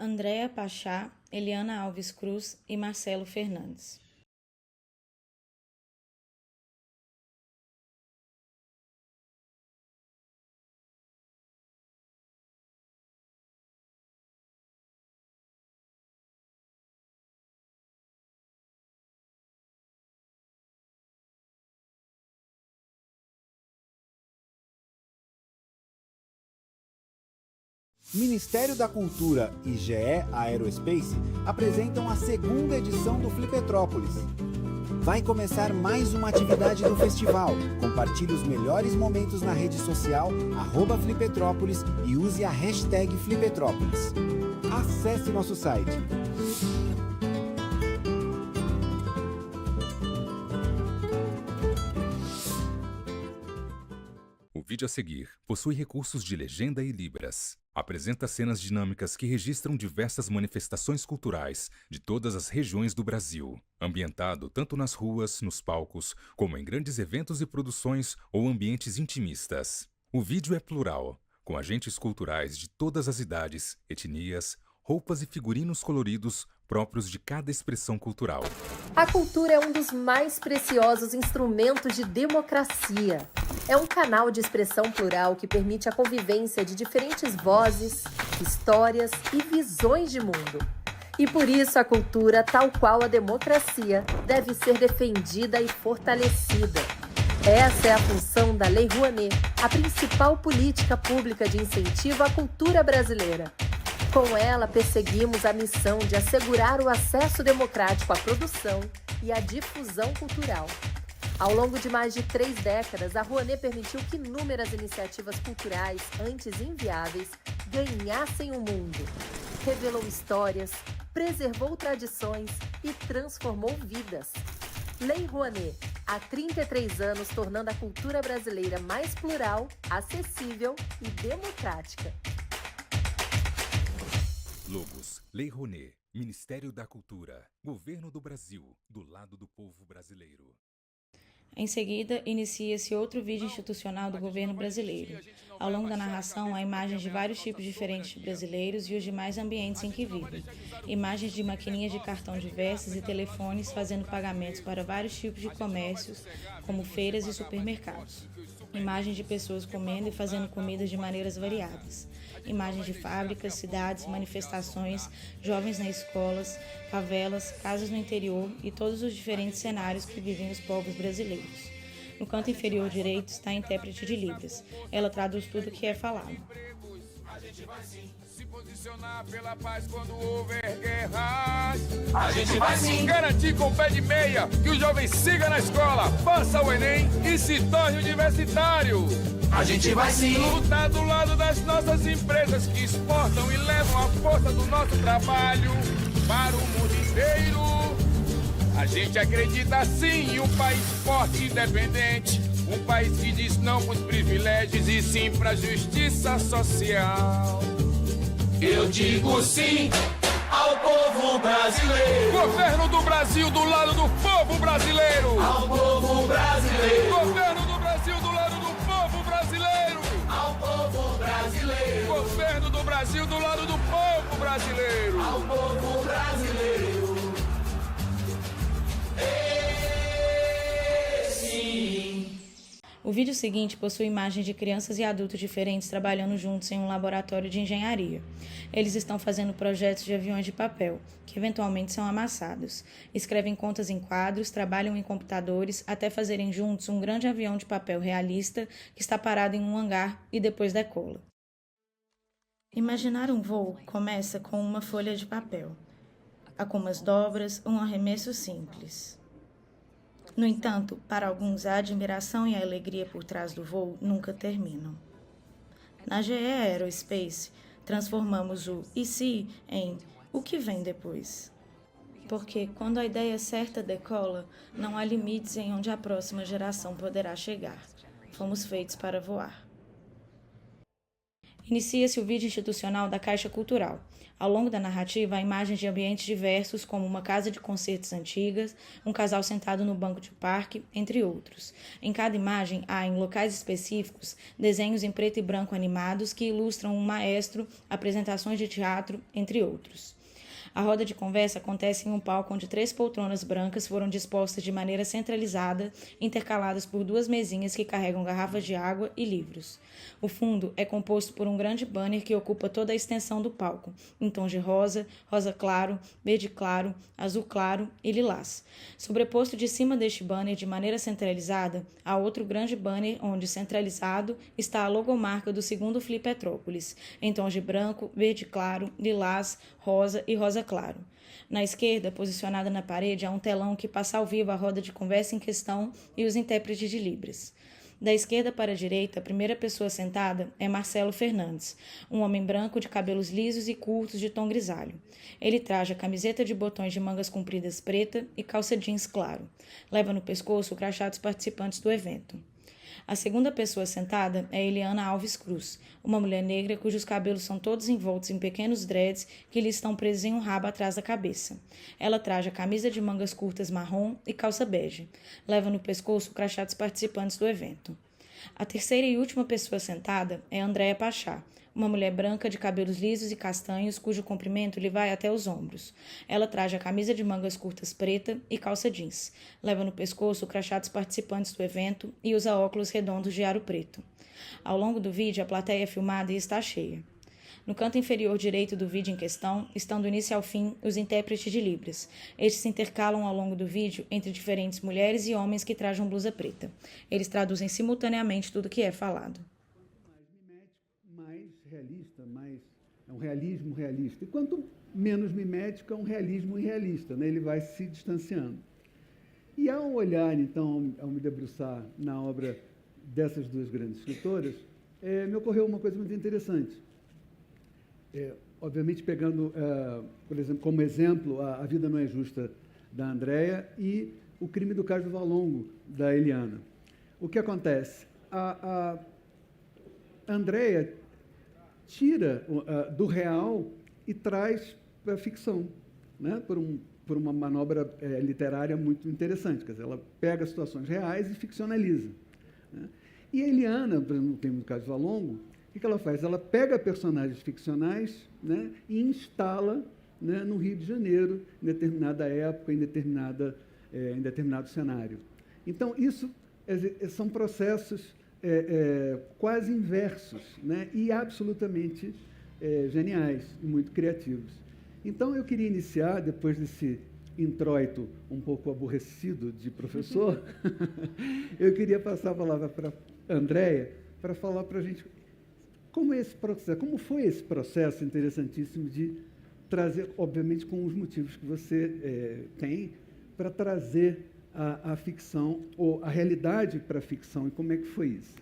Andréa Pachá, Eliana Alves Cruz e Marcelo Fernandes. Ministério da Cultura e GE Aerospace apresentam a segunda edição do Flipetrópolis. Vai começar mais uma atividade do festival. Compartilhe os melhores momentos na rede social @Flipetrópolis e use a hashtag Flipetrópolis. Acesse nosso site. O vídeo a seguir possui recursos de legenda e libras. Apresenta cenas dinâmicas que registram diversas manifestações culturais de todas as regiões do Brasil, ambientado tanto nas ruas, nos palcos, como em grandes eventos e produções ou ambientes intimistas. O vídeo é plural, com agentes culturais de todas as idades, etnias, roupas e figurinos coloridos próprios de cada expressão cultural. A cultura é um dos mais preciosos instrumentos de democracia. É um canal de expressão plural que permite a convivência de diferentes vozes, histórias e visões de mundo. E por isso a cultura, tal qual a democracia, deve ser defendida e fortalecida. Essa é a função da Lei Rouanet, a principal política pública de incentivo à cultura brasileira. Com ela, perseguimos a missão de assegurar o acesso democrático à produção e à difusão cultural. Ao longo de mais de 3 décadas, a Rouanet permitiu que inúmeras iniciativas culturais, antes inviáveis, ganhassem o mundo. Revelou histórias, preservou tradições e transformou vidas. Lei Rouanet, há 33 anos tornando a cultura brasileira mais plural, acessível e democrática. Logos, Lei Rouanet, Ministério da Cultura, Governo do Brasil, do lado do povo brasileiro. Em seguida, inicia-se outro vídeo institucional do governo brasileiro. Ao longo da narração, há imagens de vários tipos diferentes de brasileiros e os demais ambientes em que vivem. Imagens de maquininhas de cartão diversas e telefones fazendo pagamentos para vários tipos de comércios, como feiras e supermercados. Imagens de pessoas comendo e fazendo comidas de maneiras variadas. Imagens de fábricas, cidades, manifestações, jovens nas escolas, favelas, casas no interior e todos os diferentes cenários que vivem os povos brasileiros. No canto inferior direito está a intérprete de Libras. Ela traduz tudo o que é falado. A gente vai sim se posicionar pela paz quando houver guerras. A gente vai sim garantir com o pé de meia que o jovem siga na escola, faça o Enem e se torne universitário. A gente vai sim lutar do lado das nossas empresas que exportam e levam a força do nosso trabalho para o mundo inteiro. A gente acredita sim em um país forte e independente, um país que diz não para os privilégios e sim para a justiça social. Eu digo sim ao povo brasileiro. Governo do Brasil do lado do povo brasileiro. Ao povo brasileiro. Governo do Brasil do lado do povo brasileiro. Ao povo brasileiro. Governo do Brasil do lado do povo brasileiro. Ao povo brasileiro. O vídeo seguinte possui imagens de crianças e adultos diferentes trabalhando juntos em um laboratório de engenharia. Eles estão fazendo projetos de aviões de papel, que eventualmente são amassados. Escrevem contas em quadros, trabalham em computadores, até fazerem juntos um grande avião de papel realista que está parado em um hangar e depois decola. Imaginar um voo começa com uma folha de papel, algumas dobras, um arremesso simples. No entanto, para alguns, a admiração e a alegria por trás do voo nunca terminam. Na GE Aerospace, transformamos o "e se" em "o que vem depois?". Porque, quando a ideia certa decola, não há limites em onde a próxima geração poderá chegar. Fomos feitos para voar. Inicia-se o vídeo institucional da Caixa Cultural. Ao longo da narrativa, há imagens de ambientes diversos, como uma casa de concertos antigas, um casal sentado no banco de parque, entre outros. Em cada imagem, há, em locais específicos, desenhos em preto e branco animados que ilustram um maestro, apresentações de teatro, entre outros. A roda de conversa acontece em um palco onde 3 poltronas brancas foram dispostas de maneira centralizada, intercaladas por 2 mesinhas que carregam garrafas de água e livros. O fundo é composto por um grande banner que ocupa toda a extensão do palco, em tons de rosa, rosa claro, verde claro, azul claro e lilás. Sobreposto de cima deste banner, de maneira centralizada, há outro grande banner onde, centralizado, está a logomarca do segundo Flipetrópolis, em tons de branco, verde claro, lilás, rosa e rosa claro. Na esquerda, posicionada na parede, há um telão que passa ao vivo a roda de conversa em questão e os intérpretes de Libras. Da esquerda para a direita, a primeira pessoa sentada é Marcelo Fernandes, um homem branco de cabelos lisos e curtos de tom grisalho. Ele traja camiseta de botões de mangas compridas preta e calça jeans claro. Leva no pescoço o crachá dos participantes do evento. A segunda pessoa sentada é Eliana Alves Cruz, uma mulher negra cujos cabelos são todos envoltos em pequenos dreads que lhe estão presos em um rabo atrás da cabeça. Ela traja camisa de mangas curtas marrom e calça bege. Leva no pescoço o crachá dos participantes do evento. A terceira e última pessoa sentada é Andréa Pachá, uma mulher branca de cabelos lisos e castanhos, cujo comprimento lhe vai até os ombros. Ela traja a camisa de mangas curtas preta e calça jeans. Leva no pescoço o crachá dos participantes do evento e usa óculos redondos de aro preto. Ao longo do vídeo, a plateia é filmada e está cheia. No canto inferior direito do vídeo em questão, estão do início ao fim os intérpretes de Libras. Estes se intercalam ao longo do vídeo entre diferentes mulheres e homens que trajam blusa preta. Eles traduzem simultaneamente tudo o que é falado. Mais realista, é um realismo realista. E quanto menos mimético, é um realismo irrealista, né? Ele vai se distanciando. E ao olhar, então, ao me debruçar na obra dessas 2 grandes escritoras, me ocorreu uma coisa muito interessante. Obviamente, pegando, por exemplo, como exemplo, A Vida Não é Justa, da Andréa, e O Crime do Cais do Valongo, da Eliana. O que acontece? A Andréa tira do real e traz para a ficção, né? por uma manobra literária muito interessante. Quer dizer, ela pega situações reais e ficcionaliza, né? E a Eliana, por exemplo, no Crime do Cais do Valongo, o que ela faz? Ela pega personagens ficcionais, né, e instala, né, no Rio de Janeiro, em determinada época, em determinado cenário. Então, isso são processos quase inversos, né, e absolutamente geniais e muito criativos. Então, eu queria iniciar, depois desse introito um pouco aborrecido de professor, eu queria passar a palavra para a Andréa para falar para a gente como foi esse processo interessantíssimo de trazer, obviamente, com os motivos que você tem, para trazer a ficção, ou a realidade para a ficção, e como é que foi isso?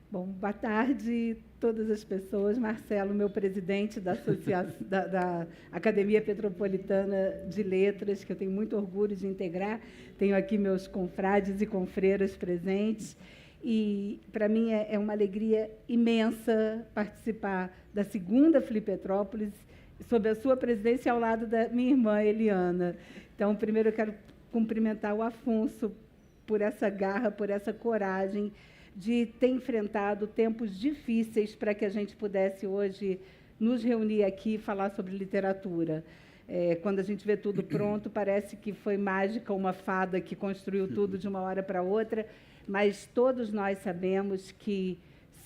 Bom, boa tarde a todas as pessoas. Marcelo, meu presidente da Academia Petropolitana de Letras, que eu tenho muito orgulho de integrar. Tenho aqui meus confrades e confreiras presentes. E, para mim, é uma alegria imensa participar da segunda Flipetrópolis, sob a sua presidência, ao lado da minha irmã, Eliana. Então, primeiro, eu quero cumprimentar o Afonso por essa garra, por essa coragem de ter enfrentado tempos difíceis para que a gente pudesse, hoje, nos reunir aqui e falar sobre literatura. Quando a gente vê tudo pronto, parece que foi mágica, uma fada que construiu tudo de uma hora para outra, mas todos nós sabemos que,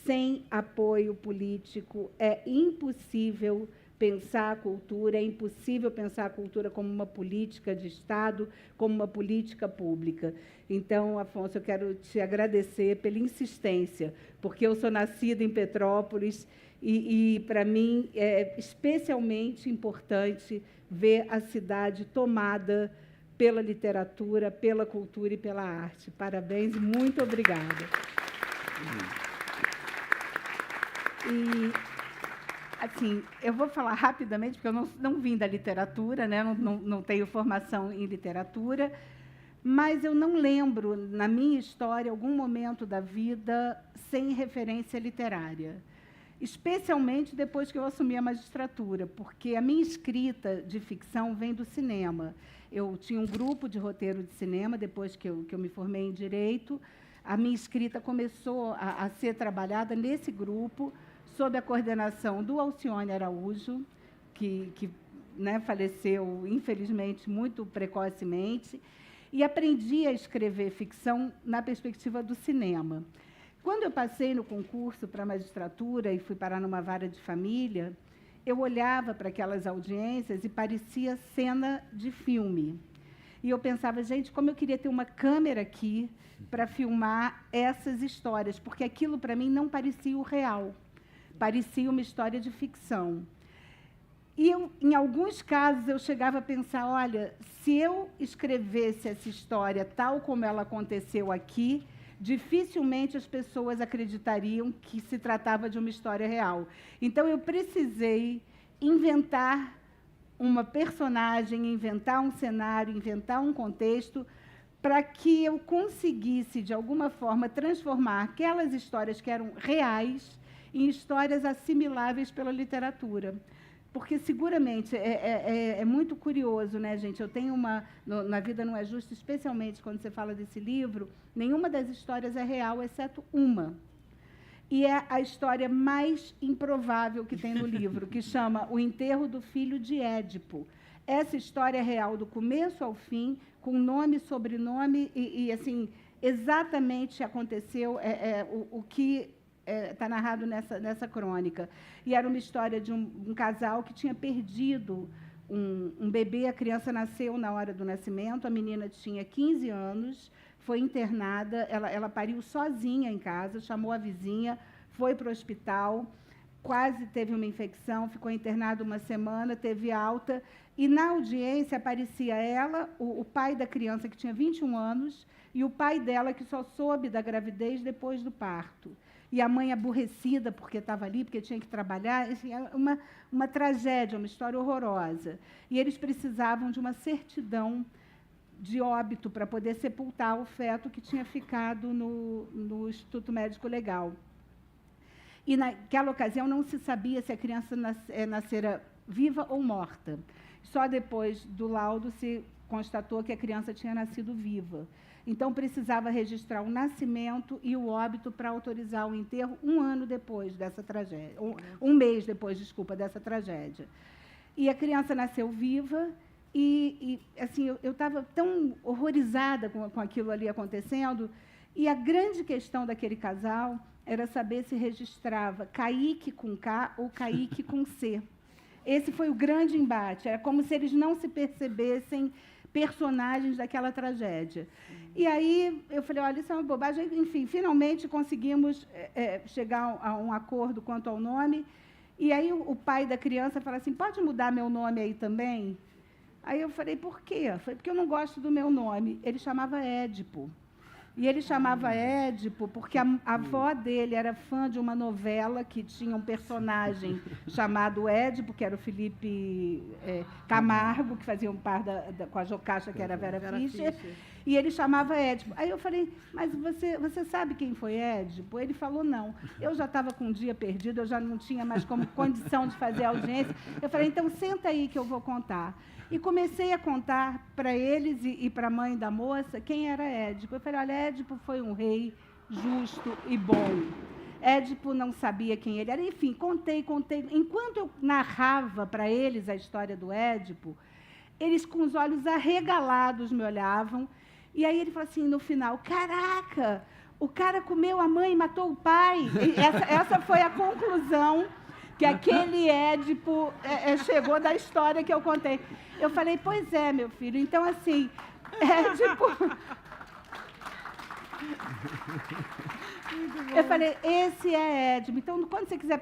sem apoio político, é impossível pensar a cultura, é impossível pensar a cultura como uma política de Estado, como uma política pública. Então, Afonso, eu quero te agradecer pela insistência, porque eu sou nascida em Petrópolis e para mim, é especialmente importante ver a cidade tomada pela literatura, pela cultura e pela arte. Parabéns, muito obrigada. E, assim, eu vou falar rapidamente, porque eu não vim da literatura, né? Não tenho formação em literatura, mas eu não lembro, na minha história, algum momento da vida sem referência literária. especialmente depois que eu assumi a magistratura, porque a minha escrita de ficção vem do cinema. Eu tinha um grupo de roteiro de cinema, depois que eu me formei em Direito. A minha escrita começou a ser trabalhada nesse grupo, sob a coordenação do Alcione Araújo, que né, faleceu, infelizmente, muito precocemente, e aprendi a escrever ficção na perspectiva do cinema. Quando eu passei no concurso para a magistratura e fui parar numa vara de família, eu olhava para aquelas audiências e parecia cena de filme. E eu pensava, gente, como eu queria ter uma câmera aqui para filmar essas histórias, porque aquilo, para mim, não parecia o real, parecia uma história de ficção. E, em alguns casos, eu chegava a pensar, olha, se eu escrevesse essa história tal como ela aconteceu aqui, dificilmente as pessoas acreditariam que se tratava de uma história real. Então, eu precisei inventar uma personagem, inventar um cenário, inventar um contexto, para que eu conseguisse, de alguma forma, transformar aquelas histórias que eram reais em histórias assimiláveis pela literatura. Porque, seguramente, é muito curioso, né, gente? Eu tenho na Vida Não É Justo, especialmente quando você fala desse livro, nenhuma das histórias é real, exceto uma. E é a história mais improvável que tem no livro, que chama O Enterro do Filho de Édipo. Essa história é real do começo ao fim, com nome, sobrenome, e assim, exatamente aconteceu o que está narrado nessa crônica. E era uma história de um casal que tinha perdido um bebê, a criança nasceu na hora do nascimento, a menina tinha 15 anos, foi internada, ela pariu sozinha em casa, chamou a vizinha, foi para o hospital, quase teve uma infecção, ficou internada uma semana, teve alta, e na audiência aparecia ela, o pai da criança, que tinha 21 anos, e o pai dela, que só soube da gravidez depois do parto. E a mãe aborrecida, porque estava ali, porque tinha que trabalhar, enfim, uma tragédia, uma história horrorosa. E eles precisavam de uma certidão de óbito para poder sepultar o feto que tinha ficado no Instituto Médico Legal. E, naquela ocasião, não se sabia se a criança nascera viva ou morta. Só depois do laudo se constatou que a criança tinha nascido viva. Então, precisava registrar o nascimento e o óbito para autorizar o enterro um ano depois dessa tragédia, um mês depois, desculpa, dessa tragédia. E a criança nasceu viva e assim, eu estava tão horrorizada com aquilo ali acontecendo, e a grande questão daquele casal era saber se registrava Kaique com K ou Kaique com C. Esse foi o grande embate, era como se eles não se percebessem personagens daquela tragédia. E aí eu falei, olha, isso é uma bobagem. Enfim, finalmente conseguimos chegar a um acordo quanto ao nome. E aí o pai da criança falou assim, pode mudar meu nome aí também? Aí eu falei, por quê? Foi porque eu não gosto do meu nome. Ele chamava Édipo. E ele chamava Édipo porque a avó dele era fã de uma novela que tinha um personagem chamado Édipo, que era o Felipe Camargo, que fazia um par com a Jocasta, que era a Vera Fischer, e ele chamava Édipo. Aí eu falei, mas você sabe quem foi Édipo? Ele falou, não. Eu já estava com um dia perdido, eu já não tinha mais condição de fazer a audiência. Eu falei, então senta aí que eu vou contar. E comecei a contar para eles e para a mãe da moça quem era Édipo. Eu falei, olha, Édipo foi um rei justo e bom. Édipo não sabia quem ele era. Enfim, contei. Enquanto eu narrava para eles a história do Édipo, eles, com os olhos arregalados, me olhavam. E aí ele falou assim, no final, caraca, o cara comeu a mãe e matou o pai. E essa foi a conclusão que aquele Édipo chegou da história que eu contei. Eu falei, pois é, meu filho. Então, assim, Édipo... Eu falei, esse é Édipo. Então, quando você quiser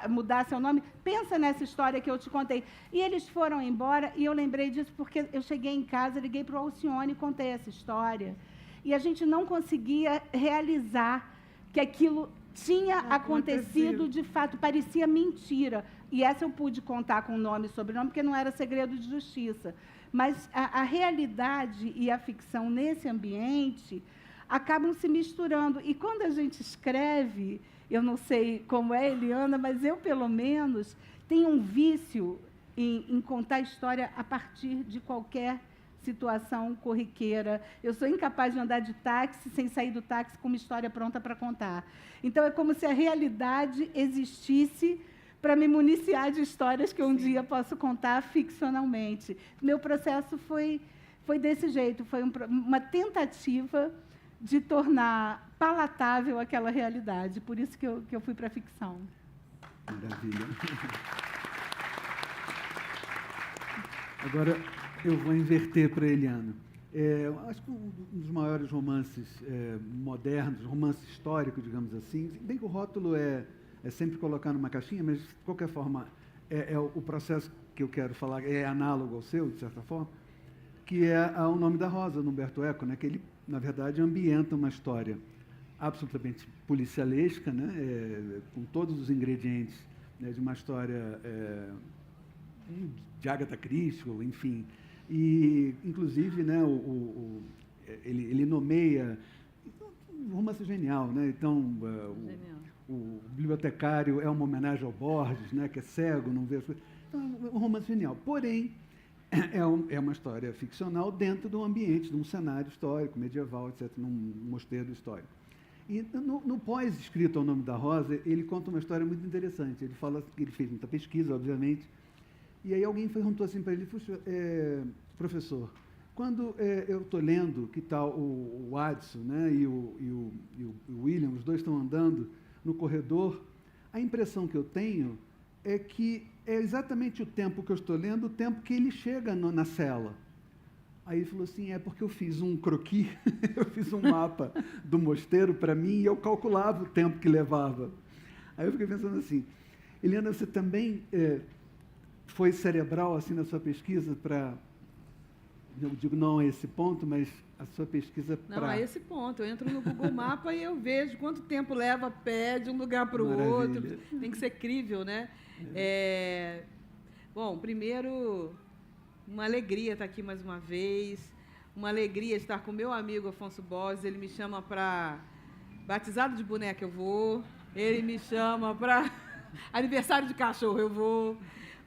mudar seu nome, pensa nessa história que eu te contei. E eles foram embora, e eu lembrei disso porque eu cheguei em casa, liguei para o Alcione e contei essa história. E a gente não conseguia realizar que aquilo tinha acontecido de fato, parecia mentira. E essa eu pude contar com nome e sobrenome, porque não era segredo de justiça. Mas a realidade e a ficção nesse ambiente acabam se misturando. E quando a gente escreve, eu não sei como é, Eliana, mas eu, pelo menos, tenho um vício em contar história a partir de qualquer situação corriqueira. Eu sou incapaz de andar de táxi sem sair do táxi com uma história pronta para contar. Então, é como se a realidade existisse para me municiar de histórias que um dia posso contar ficcionalmente. Meu processo foi desse jeito, foi uma tentativa de tornar palatável aquela realidade. Por isso que eu fui para a ficção. Maravilha. Agora, eu vou inverter para a Eliana. Acho que um dos maiores romances modernos, romance histórico, digamos assim, bem que o rótulo é sempre colocar numa caixinha, mas, de qualquer forma, o processo que eu quero falar é análogo ao seu, de certa forma, que é O Nome da Rosa, do Umberto Eco, né, que ele, na verdade, ambienta uma história absolutamente policialesca, né, com todos os ingredientes, né, de uma história de Agatha Christie, enfim. E, inclusive, né, ele nomeia um romance genial, né? Então, o bibliotecário é uma homenagem ao Borges, né, que é cego, não vê as coisas. Então, é um romance genial. Porém, é uma história ficcional dentro de um ambiente, de um cenário histórico, medieval, etc., num mosteiro histórico. E no pós-escrito ao Nome da Rosa, ele conta uma história muito interessante. Ele fala que ele fez muita pesquisa, obviamente, e aí alguém perguntou assim para ele: professor, quando eu estou lendo que tal o Watson, né, e o William, os dois estão andando no corredor, a impressão que eu tenho é que é exatamente o tempo que eu estou lendo, o tempo que ele chega na cela. Aí ele falou assim: é porque eu fiz um croquis, eu fiz um mapa do mosteiro para mim e eu calculava o tempo que levava. Aí eu fiquei pensando assim: Eliana, você também foi cerebral assim na sua pesquisa para, eu digo não a esse ponto, mas a sua pesquisa para... Não, a esse ponto. Eu entro no Google Mapa e eu vejo quanto tempo leva a pé de um lugar para o outro. Tem que ser crível, né? Bom, primeiro, uma alegria estar aqui mais uma vez, uma alegria estar com meu amigo Afonso Borges. Ele me chama para batizado de boneca, eu vou. Ele me chama para aniversário de cachorro, eu vou.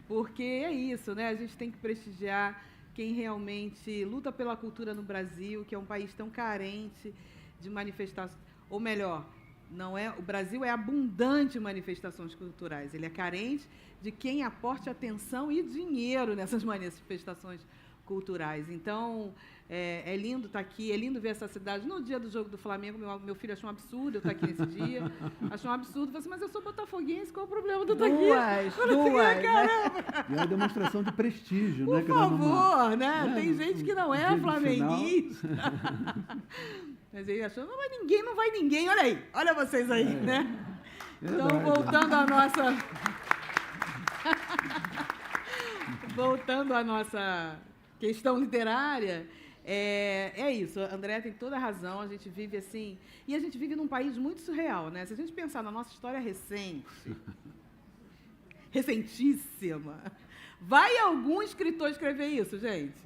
Porque é isso, né? A gente tem que prestigiar quem realmente luta pela cultura no Brasil, que é um país tão carente de manifestações, ou melhor, o Brasil é abundante em manifestações culturais, ele é carente de quem aporte atenção e dinheiro nessas manifestações culturais. Então, é lindo estar aqui, é lindo ver essa cidade. No dia do jogo do Flamengo, meu filho achou um absurdo eu estar aqui nesse dia. Achou um absurdo. Falei assim, mas eu sou botafoguense, qual é o problema de eu estar aqui? Duas. Caramba! E é uma demonstração de prestígio, por né? Por favor, né? Tem gente que não é flamenguista. Mas ele achou, não vai ninguém. Olha aí, olha vocês aí, né? Então, voltando à nossa questão literária, é isso, a Andréa tem toda a razão, a gente vive assim, e a gente vive num país muito surreal, né? Se a gente pensar na nossa história recentíssima, vai algum escritor escrever isso, gente?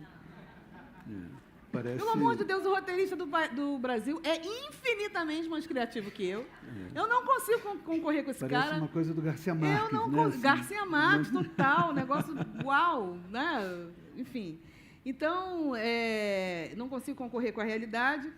Parece... Pelo amor de Deus, o roteirista do Brasil é infinitamente mais criativo que eu. Eu não consigo concorrer com esse cara. Parece uma coisa do Garcia Marques. Eu não consigo. Garcia Marques, total. Negócio uau, né? Enfim. Então, não consigo concorrer com a realidade,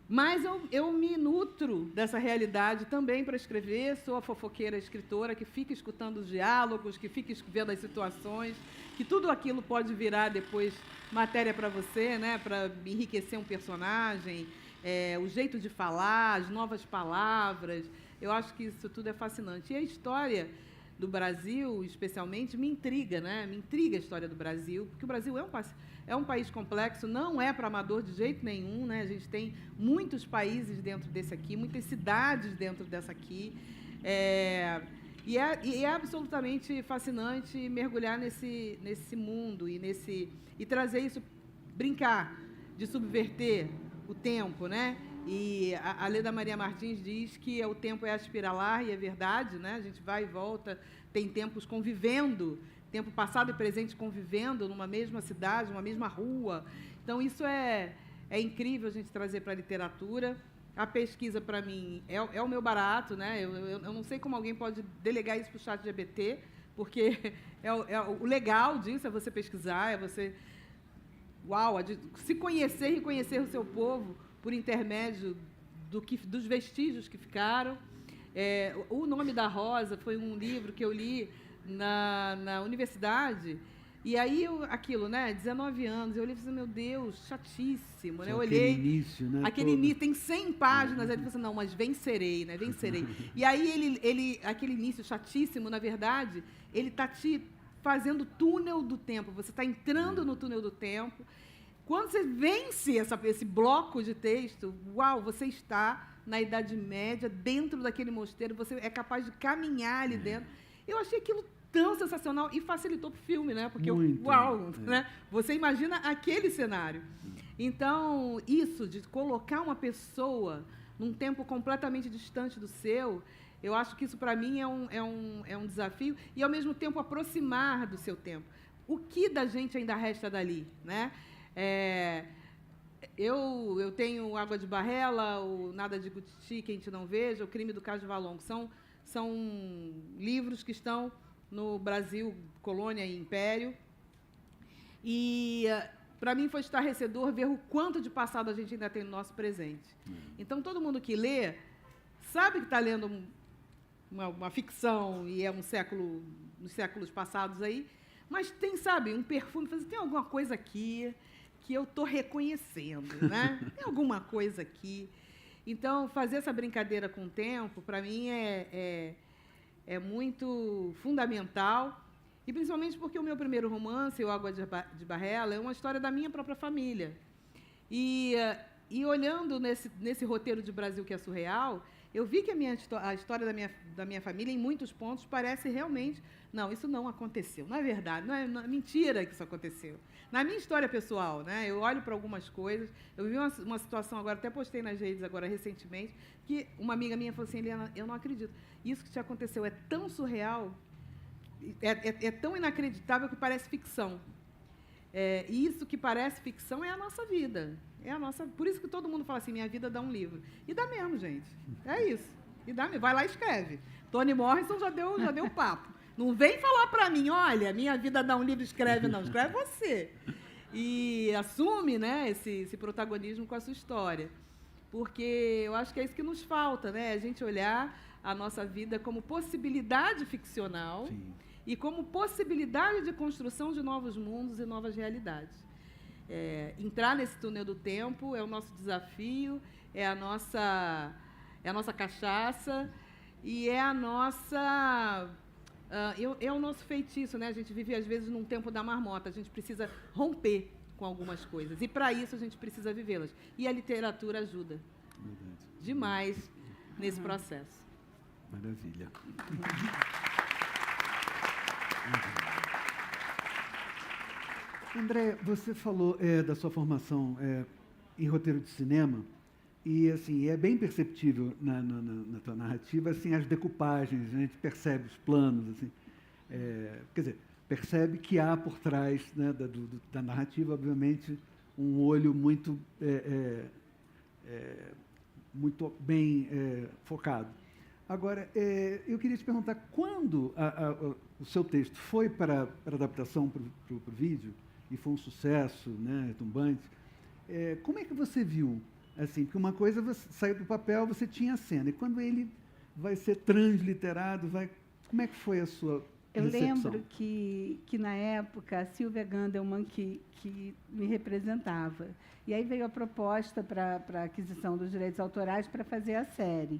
mas eu me nutro dessa realidade também para escrever. Sou a fofoqueira escritora que fica escutando os diálogos, que fica vendo as situações, que tudo aquilo pode virar depois matéria para você, né? Para enriquecer um personagem, o jeito de falar, as novas palavras. Eu acho que isso tudo é fascinante. E a história do Brasil, especialmente, me intriga, né? Me intriga a história do Brasil, porque o Brasil é um país complexo, não é para amador de jeito nenhum, né? A gente tem muitos países dentro desse aqui, muitas cidades dentro dessa aqui, e é absolutamente fascinante mergulhar nesse mundo e trazer isso, brincar de subverter o tempo, né? E a Leda Maria Martins diz que o tempo é aspiralar, e é verdade, né? A gente vai e volta, tem tempos convivendo, tempo passado e presente convivendo numa mesma cidade, numa mesma rua. Então, isso é incrível a gente trazer para a literatura. A pesquisa, para mim, é o meu barato, né? Eu não sei como alguém pode delegar isso para o ChatGPT, porque o legal disso é você pesquisar, é você se conhecer e reconhecer o seu povo por intermédio dos vestígios que ficaram. O Nome da Rosa foi um livro que eu li na universidade. E aí, aquilo, né, 19 anos, eu olhei e falei, meu Deus, chatíssimo, né? Eu olhei, aquele início, né? Aquele início, tem 100 páginas, aí ele falou assim, não, mas vencerei, né, vencerei. E aí, aquele início chatíssimo, na verdade, ele está te fazendo túnel do tempo, você está entrando no túnel do tempo. Quando você vence esse bloco de texto, você está na Idade Média, dentro daquele mosteiro, você é capaz de caminhar ali dentro. Eu achei aquilo tão sensacional e facilitou para o filme, né? Porque né? Você imagina aquele cenário. Então, isso de colocar uma pessoa num tempo completamente distante do seu, eu acho que isso para mim é um desafio e ao mesmo tempo aproximar do seu tempo. O que da gente ainda resta dali, né? Eu tenho Água de Barrela, o Nada de Gutiti, que a gente não veja, o Crime do Cais do Valongo. São livros que estão no Brasil, colônia e império. E, para mim, foi estarrecedor ver o quanto de passado a gente ainda tem no nosso presente. Então, todo mundo que lê sabe que está lendo uma ficção e é nos séculos passados aí, mas tem, sabe, um perfume, tem alguma coisa aqui que eu estou reconhecendo, né? Tem alguma coisa aqui. Então, fazer essa brincadeira com o tempo, para mim, é muito fundamental, e principalmente porque o meu primeiro romance, O Água de Barrela, é uma história da minha própria família. E olhando nesse roteiro de Brasil que é surreal, eu vi que a história da minha família, em muitos pontos, parece realmente... Não, isso não aconteceu. Não é verdade, não é mentira que isso aconteceu. Na minha história pessoal, né, eu olho para algumas coisas, eu vi uma situação agora, até postei nas redes agora recentemente, que uma amiga minha falou assim, Eliana, eu não acredito. Isso que te aconteceu é tão surreal, é tão inacreditável que parece ficção. E isso que parece ficção é a nossa vida. Por isso que todo mundo fala assim, minha vida dá um livro. E dá mesmo, gente. É isso. E dá mesmo. Vai lá e escreve. Toni Morrison já deu papo. Não vem falar para mim, olha, minha vida dá um livro, escreve, não. Escreve você. E assume, né, esse protagonismo com a sua história. Porque eu acho que é isso que nos falta, né? A gente olhar a nossa vida como possibilidade ficcional. Sim. E como possibilidade de construção de novos mundos e novas realidades. Entrar nesse túnel do tempo é o nosso desafio, é a nossa cachaça e é a nossa... é o nosso feitiço, né? A gente vive, às vezes, num tempo da marmota. A gente precisa romper com algumas coisas. E, para isso, a gente precisa vivê-las. E a literatura ajuda demais nesse processo. Maravilha. André, você falou da sua formação em roteiro de cinema e assim é bem perceptível na tua narrativa assim as decoupagens, a gente percebe os planos, assim, quer dizer, percebe que há por trás, né, da narrativa, obviamente, um olho muito muito bem focado. Agora, eu queria te perguntar, quando o seu texto foi para adaptação para o vídeo, e foi um sucesso, né, retumbante, como é que você viu? Assim, porque uma coisa você saiu do papel, você tinha a cena, e quando ele vai ser transliterado, como é que foi a sua recepção? Eu lembro que na época, a Silvia Gandelman, que me representava, e aí veio a proposta para a aquisição dos direitos autorais para fazer a série.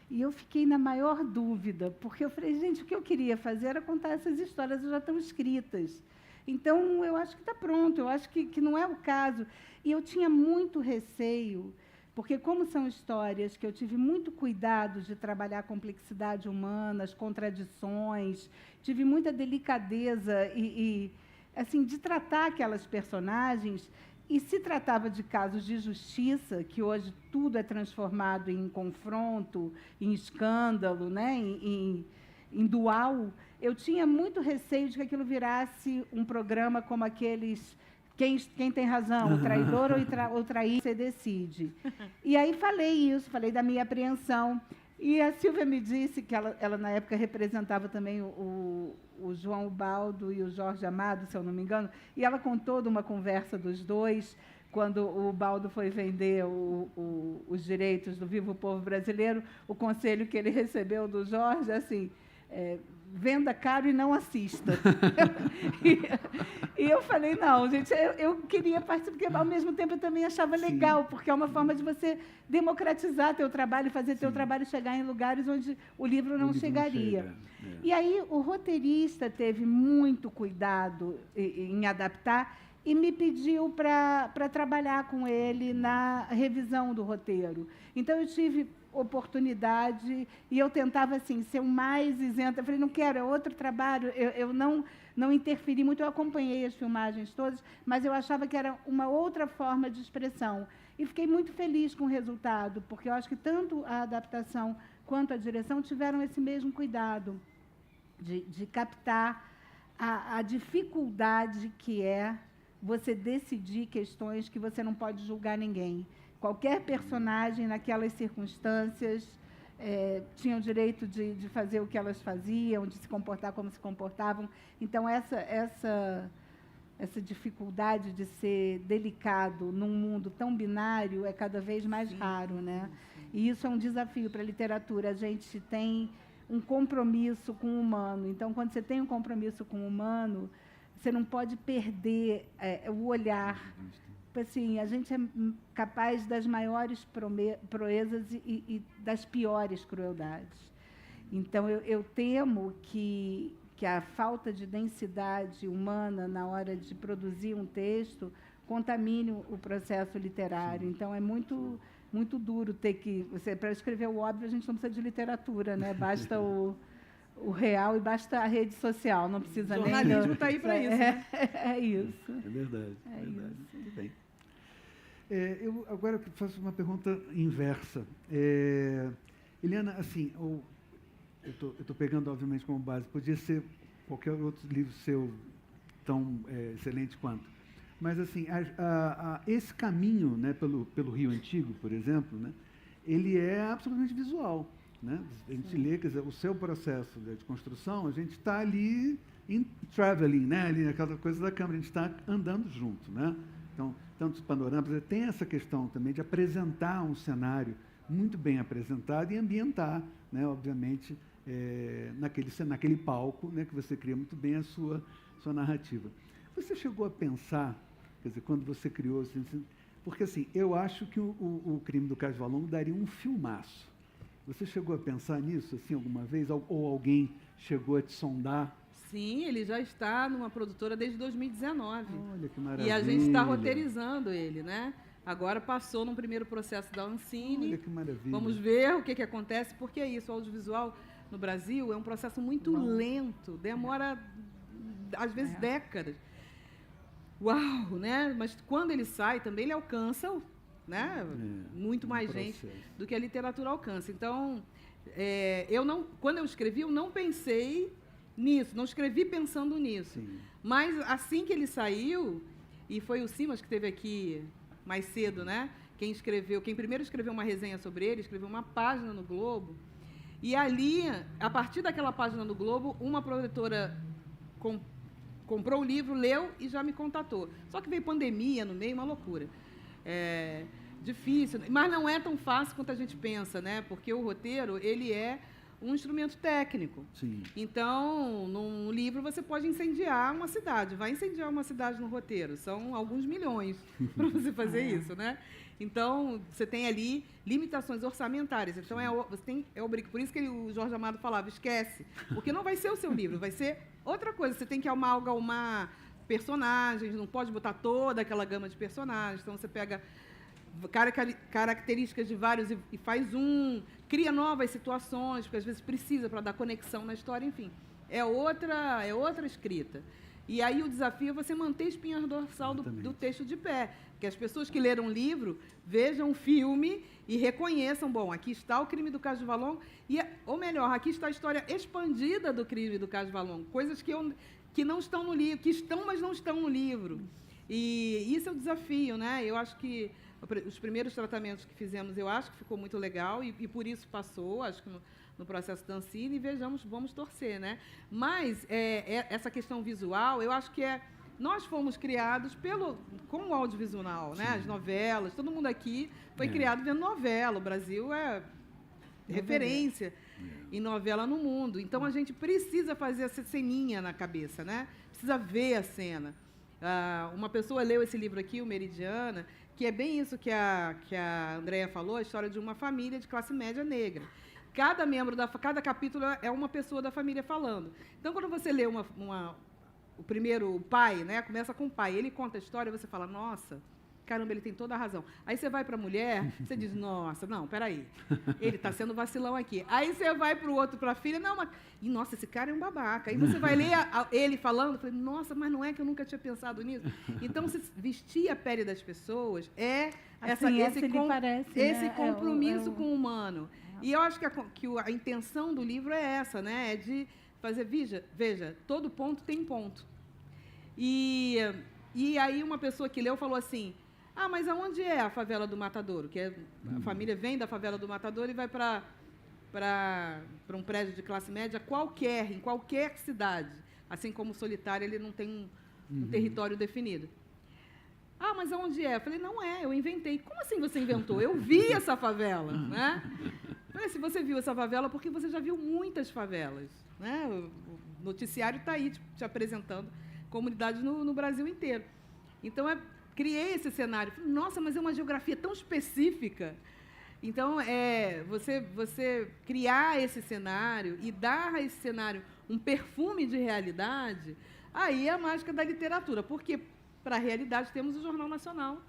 E eu fiquei na maior dúvida, porque eu falei, gente, o que eu queria fazer era contar essas histórias, já estão escritas. Então, eu acho que está pronto, eu acho que não é o caso. E eu tinha muito receio, porque como são histórias que eu tive muito cuidado de trabalhar a complexidade humana, as contradições, tive muita delicadeza e assim, de tratar aquelas personagens. E se tratava de casos de justiça, que hoje tudo é transformado em confronto, em escândalo, né? em dual, eu tinha muito receio de que aquilo virasse um programa como aqueles quem tem razão, o traidor ou trair, você decide. E aí falei isso, falei da minha apreensão. E a Silvia me disse que ela na época, representava também o João Ubaldo e o Jorge Amado, se eu não me engano, e ela contou de uma conversa dos dois, quando o Ubaldo foi vender os direitos do Vivo Povo Brasileiro, o conselho que ele recebeu do Jorge, assim, venda caro e não assista. E eu falei, não, gente, eu queria participar, porque ao mesmo tempo eu também achava legal, porque é uma forma de você democratizar teu trabalho, fazer teu trabalho chegar em lugares onde o livro não chegaria. E aí o roteirista teve muito cuidado em adaptar e me pediu para trabalhar com ele na revisão do roteiro. Então, eu tive oportunidade e eu tentava assim, ser o mais isenta. Eu falei, não quero, é outro trabalho. Eu não interferi muito, eu acompanhei as filmagens todas, mas eu achava que era uma outra forma de expressão. E fiquei muito feliz com o resultado, porque eu acho que tanto a adaptação quanto a direção tiveram esse mesmo cuidado de captar a dificuldade que é você decidir questões que você não pode julgar ninguém. Qualquer personagem, naquelas circunstâncias, tinha o direito de fazer o que elas faziam, de se comportar como se comportavam. Então, essa dificuldade de ser delicado num mundo tão binário é cada vez mais raro, né? E isso é um desafio para a literatura. A gente tem um compromisso com o humano. Então, quando você tem um compromisso com o humano, você não pode perder o olhar. Assim, a gente é capaz das maiores proezas e das piores crueldades. Então, eu temo que a falta de densidade humana na hora de produzir um texto contamine o processo literário. Então, é muito, muito duro ter que... Para escrever o óbvio, a gente não precisa de literatura, né? Basta o real e basta a rede social, não precisa nem... O jornalismo está aí para isso, né? É isso. É verdade. É verdade. isso. Muito bem. Eu agora faço uma pergunta inversa. Eliana, assim, eu estou pegando, obviamente, como base, podia ser qualquer outro livro seu tão excelente quanto, mas, assim, esse caminho, né, pelo Rio Antigo, por exemplo, né, ele é absolutamente visual. Né? A gente lê, quer dizer, o seu processo de construção, a gente está ali em traveling, né? Ali naquela coisa da câmera, a gente está andando junto. Né? Então, tantos panoramas, tem essa questão também de apresentar um cenário muito bem apresentado e ambientar, né? Obviamente, naquele palco, né? Que você cria muito bem a sua narrativa. Você chegou a pensar, quer dizer, quando você criou, assim, porque assim, eu acho que o Crime do Cais Valongo daria um filmaço. Você chegou a pensar nisso, assim, alguma vez? Ou alguém chegou a te sondar? Sim, ele já está numa produtora desde 2019. Olha, que maravilha. E a gente está roteirizando ele, né? Agora passou num primeiro processo da Ancine. Olha, que maravilha. Vamos ver o que acontece, porque é isso, o audiovisual no Brasil é um processo muito lento, demora, às vezes, décadas. Uau, né? Mas quando ele sai, também ele alcança... Né? Muito mais gente do que a literatura alcança. Então, quando eu escrevi, eu não pensei nisso, não escrevi pensando nisso. Sim. Mas, assim que ele saiu, e foi o Simas que esteve aqui mais cedo, né? Quem primeiro escreveu uma resenha sobre ele, escreveu uma página no Globo, e ali, a partir daquela página no Globo, uma produtora comprou o livro, leu e já me contatou. Só que veio pandemia no meio, uma loucura. Difícil, mas não é tão fácil quanto a gente pensa, né? Porque o roteiro, ele é um instrumento técnico. Sim. Então, num livro você pode incendiar uma cidade. Vai incendiar uma cidade no roteiro. São alguns milhões para você fazer isso, né? Então, você tem ali limitações orçamentárias. Então, por isso que o Jorge Amado falava, esquece. Porque não vai ser o seu livro, vai ser outra coisa. Você tem que amalgamar personagens, não pode botar toda aquela gama de personagens. Então, você pega características de vários e faz cria novas situações, porque às vezes precisa para dar conexão na história, enfim. É outra escrita. E aí o desafio é você manter a espinha dorsal do texto de pé, que as pessoas que leram o livro vejam o filme e reconheçam, bom, aqui está o Crime do Cais do Valongo, ou melhor, aqui está a história expandida do Crime do Cais do Valongo, coisas que não estão no livro, que estão, mas não estão no livro. E isso é o desafio, né? Eu acho que os primeiros tratamentos que fizemos, eu acho que ficou muito legal e por isso passou, acho que no processo da Ancine, e vamos torcer, né? Mas essa questão visual, eu acho que nós fomos criados com o audiovisual, né? As novelas, todo mundo aqui foi criado vendo novela. O Brasil é referência em novela no mundo. Então, a gente precisa fazer essa ceninha na cabeça, né? Precisa ver a cena. Uma pessoa leu esse livro aqui, o Meridiana, que é bem isso que a Andréia falou, a história de uma família de classe média negra. Cada capítulo é uma pessoa da família falando. Então, quando você lê o primeiro, o pai, né? Começa com o pai, ele conta a história, você fala, nossa, caramba, ele tem toda a razão. Aí você vai para a mulher, você diz, nossa, não, peraí, ele está sendo vacilão aqui. Aí você vai para o outro, para a filha, não, mas, nossa, esse cara é um babaca. Aí você vai ler ele falando, eu falei, nossa, mas não é que eu nunca tinha pensado nisso. Então, se vestir a pele das pessoas assim, esse compromisso com o humano. E eu acho que a intenção do livro é essa, né? É de fazer, veja, todo ponto tem ponto. E aí uma pessoa que leu falou assim, mas aonde é a favela do Matadouro? Que a família vem da favela do Matadouro e vai para um prédio de classe média em qualquer cidade. Assim como o Solitário, ele não tem um território definido. Mas aonde é? Eu falei, não é, eu inventei. Como assim você inventou? Eu vi essa favela, né? Eu falei, se você viu essa favela, porque você já viu muitas favelas, né? O noticiário está aí te apresentando comunidades no Brasil inteiro. Então, criei esse cenário. Falei, nossa, mas é uma geografia tão específica. Então, você criar esse cenário e dar a esse cenário um perfume de realidade, aí é a mágica da literatura, porque para a realidade temos o Jornal Nacional.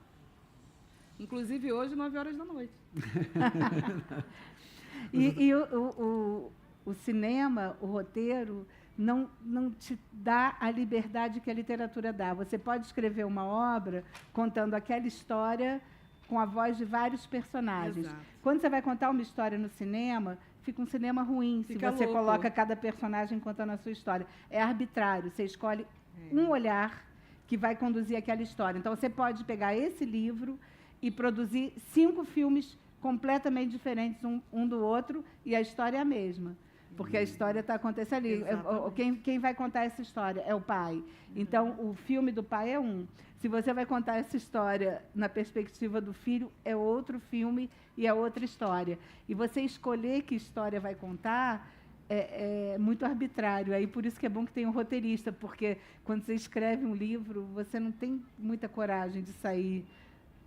Inclusive hoje, 21h. E o cinema, o roteiro, não te dá a liberdade que a literatura dá. Você pode escrever uma obra contando aquela história com a voz de vários personagens. Exato. Quando você vai contar uma história no cinema, fica um cinema ruim, se você louco. coloca cada personagem contando a sua história. É arbitrário, você escolhe um olhar que vai conduzir aquela história. Então, você pode pegar esse livro e produzir 5 filmes completamente diferentes um do outro, e a história é a mesma, porque a história está acontecendo ali. Quem vai contar essa história é o pai. Então, o filme do pai é um. Se você vai contar essa história na perspectiva do filho, é outro filme e é outra história. E você escolher que história vai contar é muito arbitrário. Aí, por isso que é bom que tem um roteirista, porque quando você escreve um livro, você não tem muita coragem de sair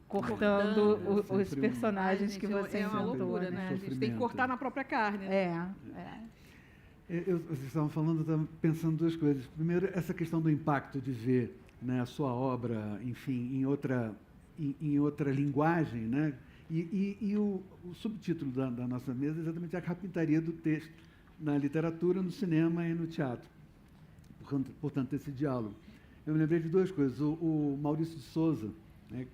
cortando os personagens que você inventou. É uma loucura, né? A gente tem que cortar na própria carne. Vocês estavam falando, eu estava pensando 2 coisas. Primeiro, essa questão do impacto de ver, né, a sua obra, enfim, em outra linguagem, né? E o subtítulo da nossa mesa é exatamente a carpintaria do texto na literatura, no cinema e no teatro. Portanto, esse diálogo. Eu me lembrei de 2 coisas. O Maurício de Souza, né,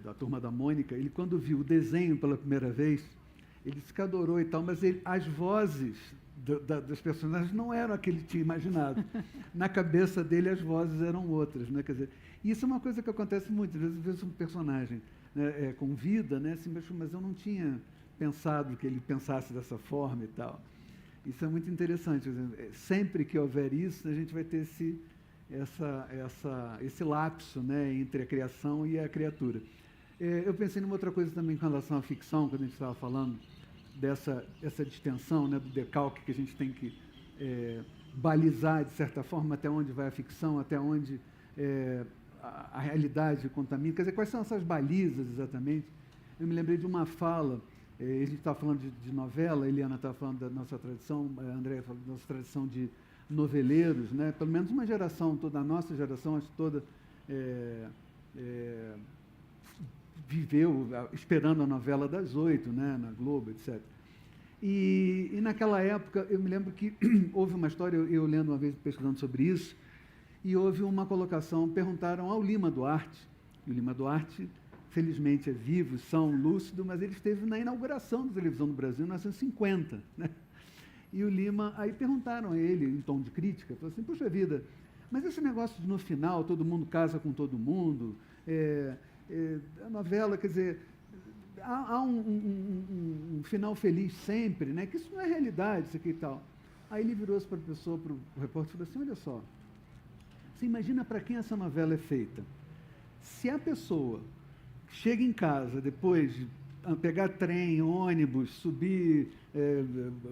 da Turma da Mônica, ele, quando viu o desenho pela primeira vez, ele se adorou e tal, mas as vozes dos personagens não eram a que ele tinha imaginado. Na cabeça dele, as vozes eram outras, né? Quer dizer, isso é uma coisa que acontece muito. Às vezes um personagem, né, com vida, né, assim, mas eu não tinha pensado que ele pensasse dessa forma e tal. Isso é muito interessante. Sempre que houver isso, a gente vai ter esse lapso, né, entre a criação e a criatura. Eu pensei numa outra coisa também com relação à ficção, quando a gente estava falando essa distensão, né, do decalque que a gente tem que balizar, de certa forma, até onde vai a ficção, até onde a realidade contamina. Quer dizer, quais são essas balizas, exatamente? Eu me lembrei de uma fala, a gente estava falando de novela, a Eliana estava falando da nossa tradição, a Andréia falou da nossa tradição de noveleiros, né? Pelo menos uma geração, toda a nossa geração, acho que toda viveu esperando a novela das 8, né, na Globo, etc. E naquela época, eu me lembro que houve uma história, eu lendo uma vez, pesquisando sobre isso, e houve uma colocação, perguntaram ao Lima Duarte, e o Lima Duarte, felizmente, é vivo, são, lúcido, mas ele esteve na inauguração da televisão no Brasil em 1950, né? E o Lima, aí perguntaram a ele, em tom de crítica, falou assim, puxa vida, Mas esse negócio de, no final, todo mundo casa com todo mundo, a novela, quer dizer, há um final feliz sempre, né? Que isso não é realidade, isso aqui e tal. Aí ele virou-se para a pessoa, para o repórter, e falou assim, olha só, você imagina para quem essa novela é feita? Se a pessoa chega em casa depois de pegar trem, ônibus, subir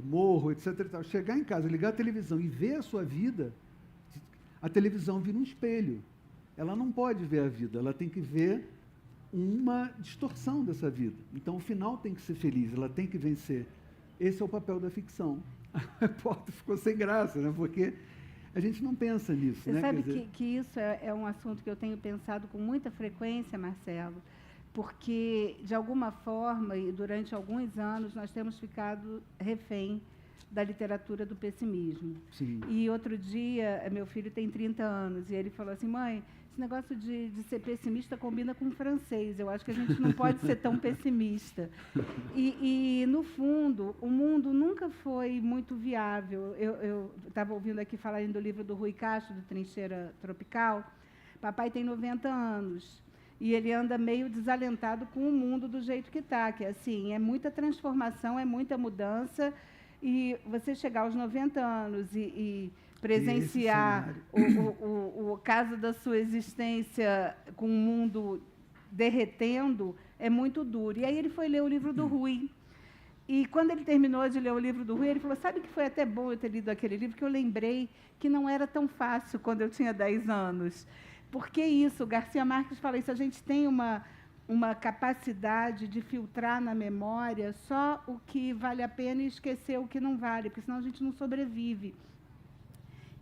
morro, etc. e tal, chegar em casa, ligar a televisão e ver a sua vida, a televisão vira um espelho. Ela não pode ver a vida, ela tem que ver uma distorção dessa vida. Então, o final tem que ser feliz, ela tem que vencer. Esse é o papel da ficção. A repórter ficou sem graça, né? Porque a gente não pensa nisso. Você né? sabe Quer dizer... que isso é um assunto que eu tenho pensado com muita frequência, Marcelo, porque, de alguma forma, e durante alguns anos, nós temos ficado refém da literatura do pessimismo. Sim. E outro dia, meu filho tem 30 anos, e ele falou assim, mãe, esse negócio de ser pessimista combina com o francês, eu acho que a gente não pode ser tão pessimista. E, no fundo, o mundo nunca foi muito viável. Eu estava ouvindo aqui falarem do livro do Rui Castro, do Trincheira Tropical. Papai tem 90 anos, e ele anda meio desalentado com o mundo do jeito que está, que assim, é muita transformação, é muita mudança, e você chegar aos 90 anos e presenciar o caso da sua existência com o mundo derretendo é muito duro. E aí ele foi ler o livro do Rui. E quando ele terminou de ler o livro do Rui, ele falou, sabe que foi até bom eu ter lido aquele livro, que eu lembrei que não era tão fácil quando eu tinha 10 anos. Por que isso? O Garcia Marques fala isso, a gente tem uma capacidade de filtrar na memória só o que vale a pena e esquecer o que não vale, porque senão a gente não sobrevive.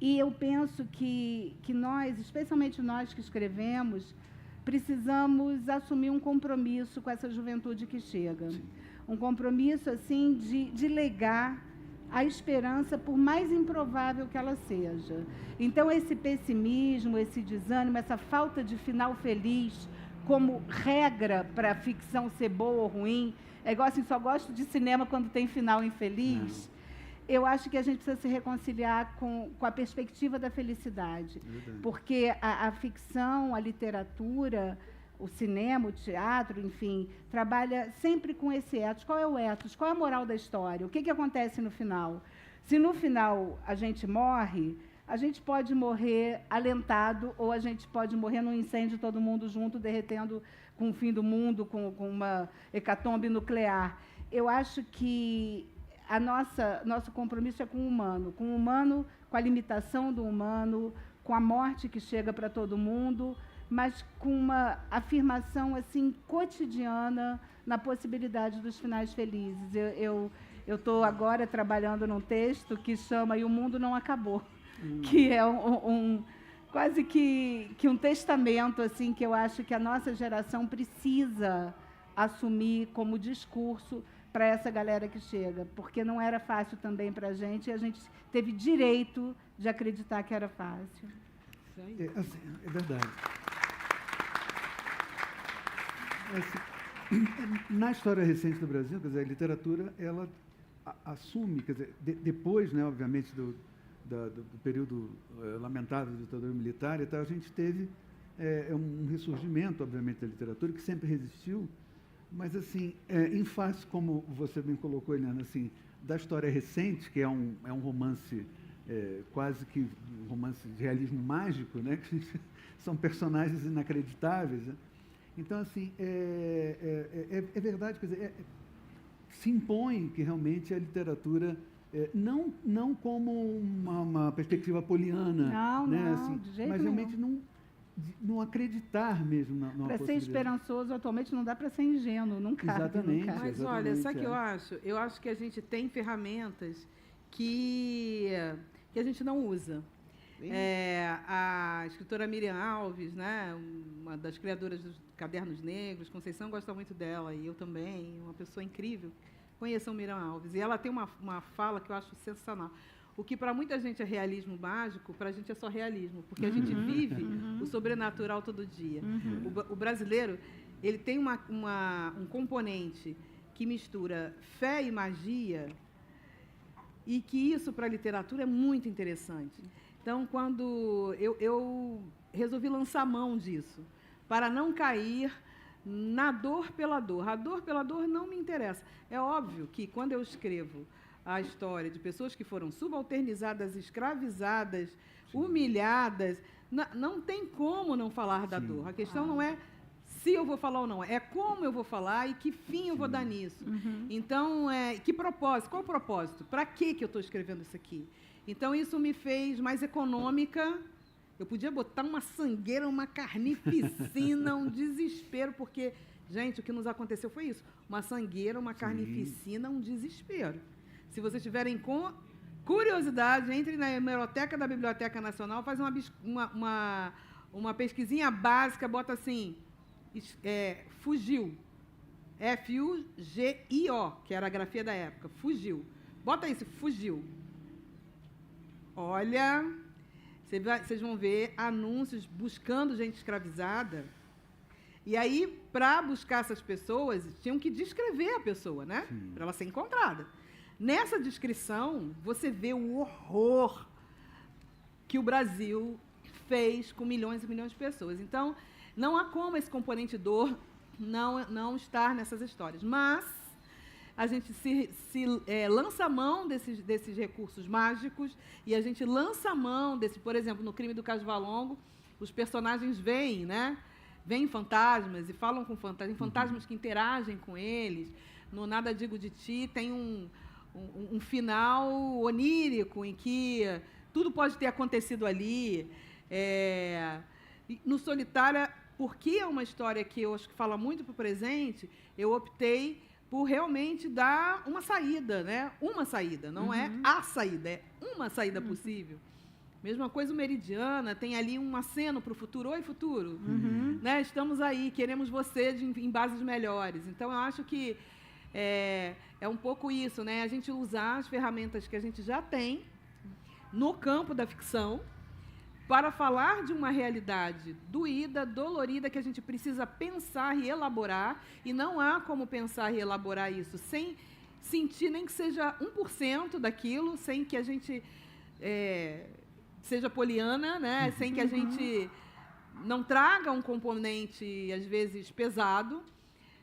E eu penso que nós, especialmente nós que escrevemos, precisamos assumir um compromisso com essa juventude que chega. Sim. Um compromisso, assim, de legar a esperança, por mais improvável que ela seja. Então, esse pessimismo, esse desânimo, essa falta de final feliz, como regra para a ficção ser boa ou ruim, é igual assim, só gosto de cinema quando tem final infeliz. Não. Eu acho que a gente precisa se reconciliar com a perspectiva da felicidade. Verdade. Porque a ficção, a literatura, o cinema, o teatro, enfim, trabalha sempre com esse ethos. Qual é o ethos? Qual é a moral da história? O que acontece no final? Se no final a gente morre, a gente pode morrer alentado ou a gente pode morrer num incêndio, todo mundo junto, derretendo com o fim do mundo, com uma hecatombe nuclear. Eu acho que nosso compromisso é com o humano, com a limitação do humano, com a morte que chega para todo mundo, mas com uma afirmação assim cotidiana na possibilidade dos finais felizes. Eu estou agora trabalhando num texto que chama E o Mundo Não Acabou, que é quase que um testamento assim, que eu acho que a nossa geração precisa assumir como discurso para essa galera que chega, porque não era fácil também para a gente, e a gente teve direito de acreditar que era fácil. É verdade. Na história recente do Brasil, quer dizer, a literatura, ela assume, quer dizer, depois, né, obviamente, do período lamentável da ditadura militar, então a gente teve um ressurgimento, obviamente, da literatura, que sempre resistiu, mas, assim, em face, como você bem colocou, Eliana, assim, da história recente, que é um romance, quase que um romance de realismo mágico, né? São personagens inacreditáveis. Né? Então, assim, é verdade, quer dizer, se impõe que realmente a literatura, não como uma perspectiva poliana, não, né? Não, assim, de jeito mas realmente nenhum. Não acreditar mesmo na Para ser esperançoso, atualmente, não dá para ser ingênuo, não cabe. Exatamente. Não cabe. Mas, olha, sabe o que eu acho? Eu acho que a gente tem ferramentas que a gente não usa. A escritora Miriam Alves, né, uma das criadoras dos Cadernos Negros, Conceição gosta muito dela, e eu também, uma pessoa incrível. Conheçam Miriam Alves. E ela tem uma fala que eu acho sensacional. O que para muita gente é realismo mágico, para a gente é só realismo, porque a gente vive o sobrenatural todo dia. O brasileiro, ele tem um componente que mistura fé e magia, e que isso para a literatura é muito interessante. Então, quando eu resolvi lançar mão disso, para não cair na dor pela dor. A dor pela dor não me interessa. É óbvio que, quando eu escrevo a história de pessoas que foram subalternizadas, escravizadas, humilhadas, não tem como não falar da dor. A questão não é se eu vou falar ou não, é como eu vou falar e que fim eu vou dar nisso. Então, que propósito? Qual o propósito? Para que eu estou escrevendo isso aqui? Então, isso me fez mais econômica. Eu podia botar uma sangueira, uma carnificina, um desespero, porque, gente, o que nos aconteceu foi isso. Uma sangueira, uma carnificina, um desespero. Se vocês tiverem curiosidade, entre na hemeroteca da Biblioteca Nacional, faz uma pesquisinha básica, bota assim, fugiu. F-U-G-I-O, que era a grafia da época. Fugiu. Bota isso, fugiu. Olha, vocês vão ver anúncios buscando gente escravizada. E aí, para buscar essas pessoas, tinham que descrever a pessoa, né? Para ela ser encontrada. Nessa descrição, você vê o horror que o Brasil fez com milhões e milhões de pessoas. Então, não há como esse componente dor não estar nessas histórias. Mas a gente lança mão desses recursos mágicos e a gente lança mão por exemplo, no Crime do Caso Valongo, os personagens veem, né? Veem fantasmas e falam com fantasmas, fantasmas que interagem com eles. No Nada Digo de Ti tem um final onírico em que tudo pode ter acontecido ali. No Solitária, porque é uma história que eu acho que fala muito para o presente, eu optei por realmente dar uma saída, né? Uma saída, não é a saída, é uma saída possível. Mesma coisa o Meridiana, tem ali um aceno para o futuro. Oi, futuro! Né? Estamos aí, queremos você em bases melhores. Então, eu acho que é um pouco isso, né? A gente usar as ferramentas que a gente já tem no campo da ficção para falar de uma realidade doída, dolorida, que a gente precisa pensar e elaborar, e não há como pensar e elaborar isso sem sentir nem que seja 1% daquilo, sem que a gente seja poliana, né? Sem que a gente não traga um componente, às vezes, pesado,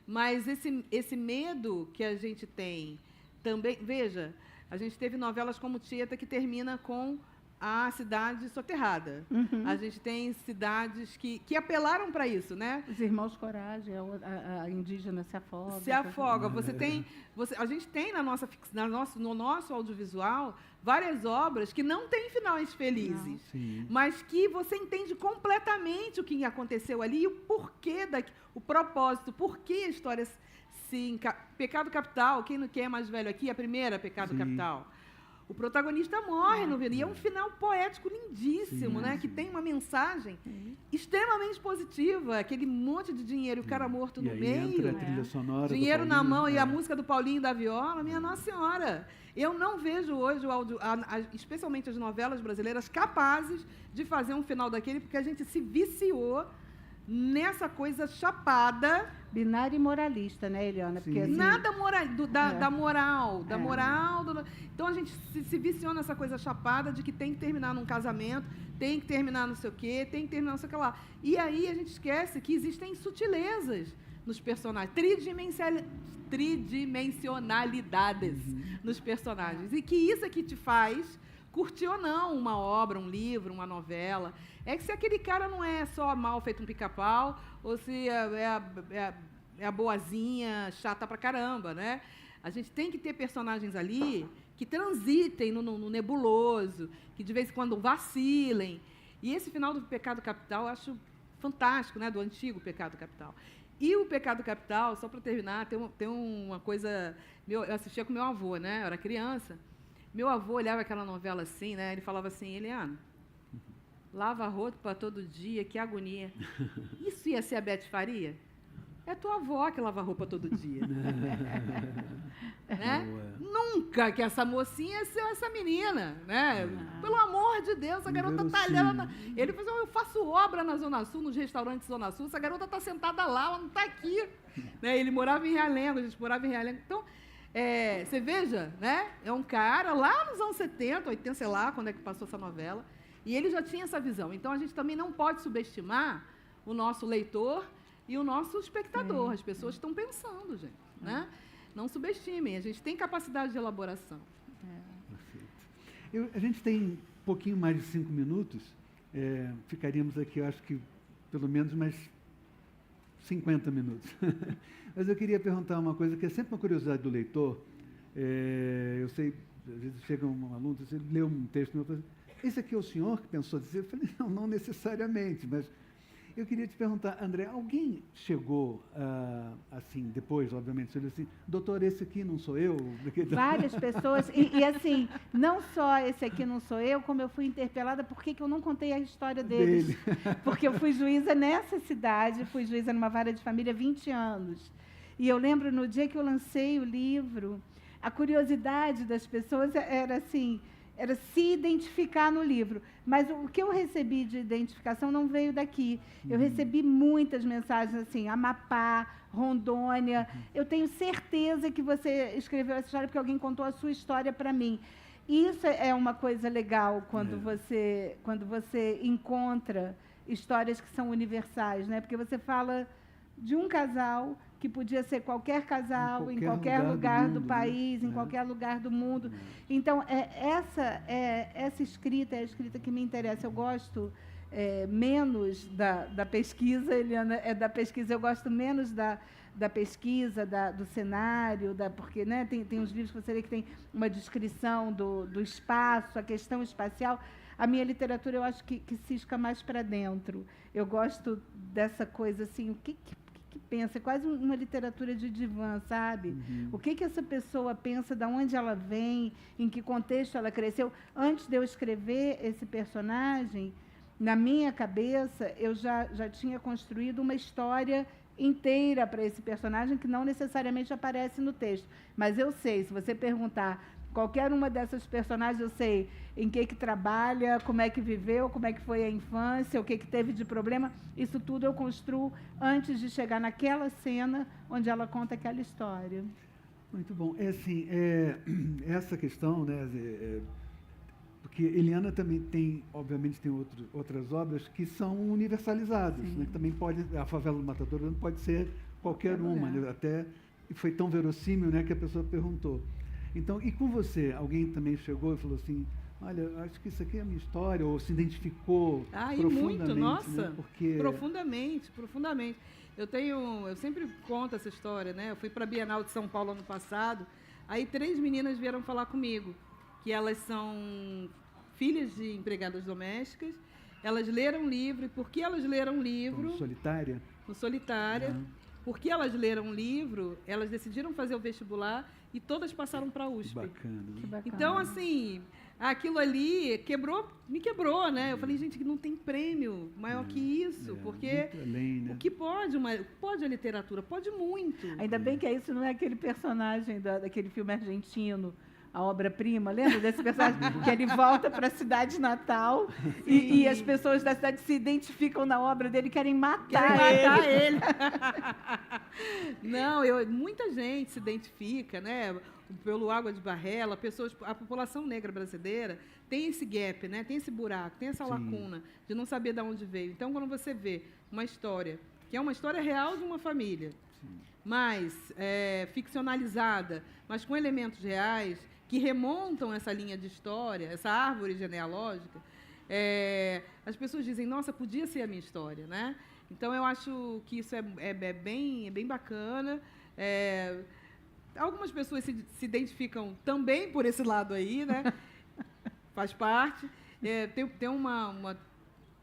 mas esse medo que a gente tem também... Veja, a gente teve novelas como Tieta, que termina com a cidade soterrada. A gente tem cidades que apelaram para isso, né? Os Irmãos Coragem, a indígena se afoga. Se afoga. A gente tem no nosso audiovisual várias obras que não têm finais felizes, mas que você entende completamente o que aconteceu ali e o porquê, o propósito, por que a história Pecado Capital, quem é mais velho aqui, a primeira Pecado Capital. O protagonista morre no vídeo. E é um final poético lindíssimo, né? Que tem uma mensagem extremamente positiva. Aquele monte de dinheiro e o cara morto no meio. Entra a trilha sonora dinheiro na mão e a música do Paulinho da Viola. Minha Nossa Senhora! Eu não vejo hoje, especialmente as novelas brasileiras, capazes de fazer um final daquele, porque a gente se viciou nessa coisa chapada. Binária e moralista, né, Eliana? Porque, assim, nada da moral. Então, a gente se viciou nessa coisa chapada de que tem que terminar num casamento, tem que terminar não sei o quê, tem que terminar não sei o que lá. E aí a gente esquece que existem sutilezas nos personagens, tridimensionalidades nos personagens. E que isso é que te faz curtir ou não uma obra, um livro, uma novela. É que se aquele cara não é só mal feito um pica-pau, ou se é a boazinha chata pra caramba, né? A gente tem que ter personagens ali que transitem no nebuloso, que de vez em quando vacilem. E esse final do Pecado Capital eu acho fantástico, né? Do antigo Pecado Capital. E o Pecado Capital, só para terminar, tem uma coisa... Eu assistia com meu avô, né? Eu era criança. Meu avô olhava aquela novela assim, né? Ele falava assim, Eliana, lava a roupa todo dia, que agonia. Isso ia ser a Beth Faria? É tua avó que lava a roupa todo dia. Né? Nunca que essa mocinha ia ser essa menina, né? Pelo amor de Deus, a garota está olhando. Ele falou, eu faço obra na Zona Sul, nos restaurantes Zona Sul, essa garota está sentada lá, ela não está aqui. Né? Ele morava em Realengo, a gente morava em Realengo. Então, você veja, né? É um cara lá nos anos 70, 80, sei lá, quando é que passou essa novela, E ele já tinha essa visão. Então, a gente também não pode subestimar o nosso leitor e o nosso espectador. As pessoas estão pensando, gente, né? Não subestimem, a gente tem capacidade de elaboração. Perfeito. A gente tem um pouquinho mais de 5 minutos, ficaríamos aqui, eu acho que, pelo menos mais 50 minutos. Mas eu queria perguntar uma coisa que é sempre uma curiosidade do leitor. Eu sei, às vezes chega um aluno, você lê um texto meu, esse aqui é o senhor que pensou dizer? Eu falei, não necessariamente, mas eu queria te perguntar, André, alguém chegou, assim, depois, obviamente, você disse assim, doutor, esse aqui não sou eu? Várias pessoas, e assim, não só esse aqui não sou eu, como eu fui interpelada, por que eu não contei a história deles? Porque eu fui juíza nessa cidade, fui juíza numa vara de família há 20 anos. E eu lembro, no dia que eu lancei o livro, a curiosidade das pessoas era assim, era se identificar no livro. Mas o que eu recebi de identificação não veio daqui. Eu recebi muitas mensagens assim, Amapá, Rondônia. Eu tenho certeza que você escreveu essa história porque alguém contou a sua história para mim. Isso é uma coisa legal quando você encontra histórias que são universais, né? Porque você fala de um casal que podia ser qualquer casal, em qualquer lugar do país, em qualquer lugar do mundo. Então, essa escrita é a escrita que me interessa. Eu gosto menos da pesquisa, Eliana, da pesquisa, eu gosto menos da pesquisa, do cenário, porque, né, tem uns livros que você vê que tem uma descrição do espaço, a questão espacial. A minha literatura, eu acho que cisca mais para dentro. Eu gosto dessa coisa assim, o que pensa, é quase uma literatura de divã, sabe? O que essa pessoa pensa, de onde ela vem, em que contexto ela cresceu. Antes de eu escrever esse personagem, na minha cabeça, eu já tinha construído uma história inteira para esse personagem, que não necessariamente aparece no texto. Mas eu sei, se você perguntar qualquer uma dessas personagens, eu sei em que trabalha, como é que viveu, como é que foi a infância, o que teve de problema. Isso tudo eu construo antes de chegar naquela cena onde ela conta aquela história. Muito bom. Assim, essa questão, né, porque Eliana também tem, obviamente, tem outras obras que são universalizadas, né, que também pode, a Favela do Matadouro não pode ser qualquer uma, né, até foi tão verossímil, né, que a pessoa perguntou. Então, e com você, alguém também chegou e falou assim, olha, acho que isso aqui é a minha história, ou se identificou profundamente? Muito, nossa, né? Porque... profundamente. Eu sempre conto essa história, né? Eu fui para a Bienal de São Paulo ano passado, aí 3 meninas vieram falar comigo, que elas são filhas de empregadas domésticas, elas leram livro, e por que elas leram livro... No Solitária? No Solitária. Porque elas leram um livro, elas decidiram fazer o vestibular e todas passaram para a USP. Bacana. Que bacana. Então, assim, aquilo ali me quebrou, né? Eu falei, gente, que não tem prêmio maior que isso, porque além, né? o que pode a literatura? Pode muito. Ainda bem que isso não é aquele personagem daquele filme argentino, A Obra-Prima, lembra desse personagem? Que ele volta para a cidade natal e as pessoas da cidade se identificam na obra dele e querem matar ele. Não, muita gente se identifica, né? Pelo Água de Barrela, a população negra brasileira tem esse gap, né? Tem esse buraco, tem essa lacuna de não saber de onde veio. Então, quando você vê uma história, que é uma história real de uma família, mas ficcionalizada, mas com elementos reais, que remontam essa linha de história, essa árvore genealógica, as pessoas dizem, nossa, podia ser a minha história, né? Então, eu acho que isso é bem bacana. Algumas pessoas se identificam também por esse lado aí, né? Faz parte. Tem uma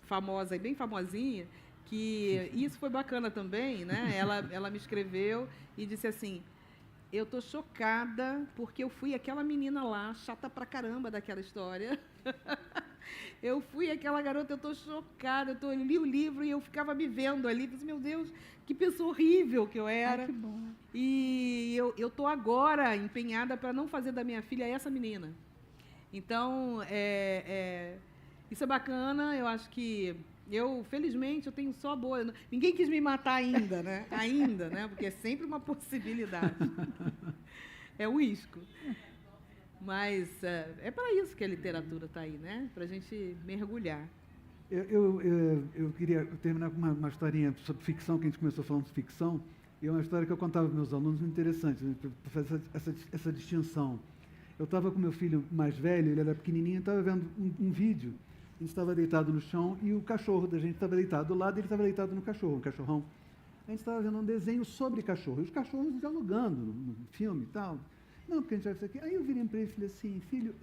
famosa, bem famosinha, que isso foi bacana também, né? Ela me escreveu e disse assim, eu tô chocada porque eu fui aquela menina lá, chata pra caramba daquela história. Eu fui aquela garota, eu tô chocada, eu li o livro e eu ficava me vendo ali, disse, meu Deus, que pessoa horrível que eu era. Ai, que bom. E eu tô agora empenhada para não fazer da minha filha essa menina. Então, isso é bacana, eu acho que felizmente, eu tenho só boa. Ninguém quis me matar ainda, né? Porque é sempre uma possibilidade. É o isco. Mas é para isso que a literatura está aí, né? Para a gente mergulhar. Eu queria terminar com uma historinha sobre ficção, que a gente começou falando de ficção, e é uma história que eu contava para meus alunos muito interessante, né, para fazer essa distinção. Eu estava com meu filho mais velho, ele era pequenininho, estava vendo um vídeo, a gente estava deitado no chão e o cachorro da gente estava deitado do lado, ele estava deitado no cachorro, um cachorrão. A gente estava vendo um desenho sobre cachorro, e os cachorros dialogando no filme e tal. Não, porque a gente vai fazer aqui. Aí eu virei para ele e falei assim, filho,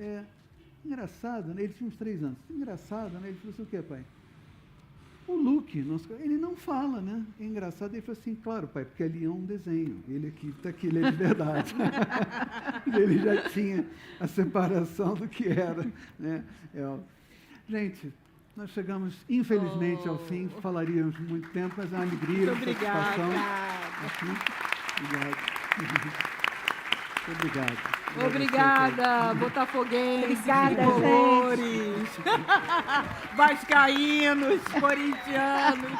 engraçado, né? Ele tinha uns 3 anos. Engraçado, né? Ele falou assim, o quê, pai? O Luke, ele não fala, né? É engraçado. Ele falou assim, claro, pai, porque ali é um desenho. Ele aqui, está aqui, ele é de verdade. Ele já tinha a separação do que era, né? Gente, nós chegamos, infelizmente, ao fim. Falaríamos muito tempo, mas é uma alegria, uma satisfação. Aqui. Obrigado. Obrigado. Obrigada, botafoguenses, Obrigada, tricolores, vascaínos, corintianos.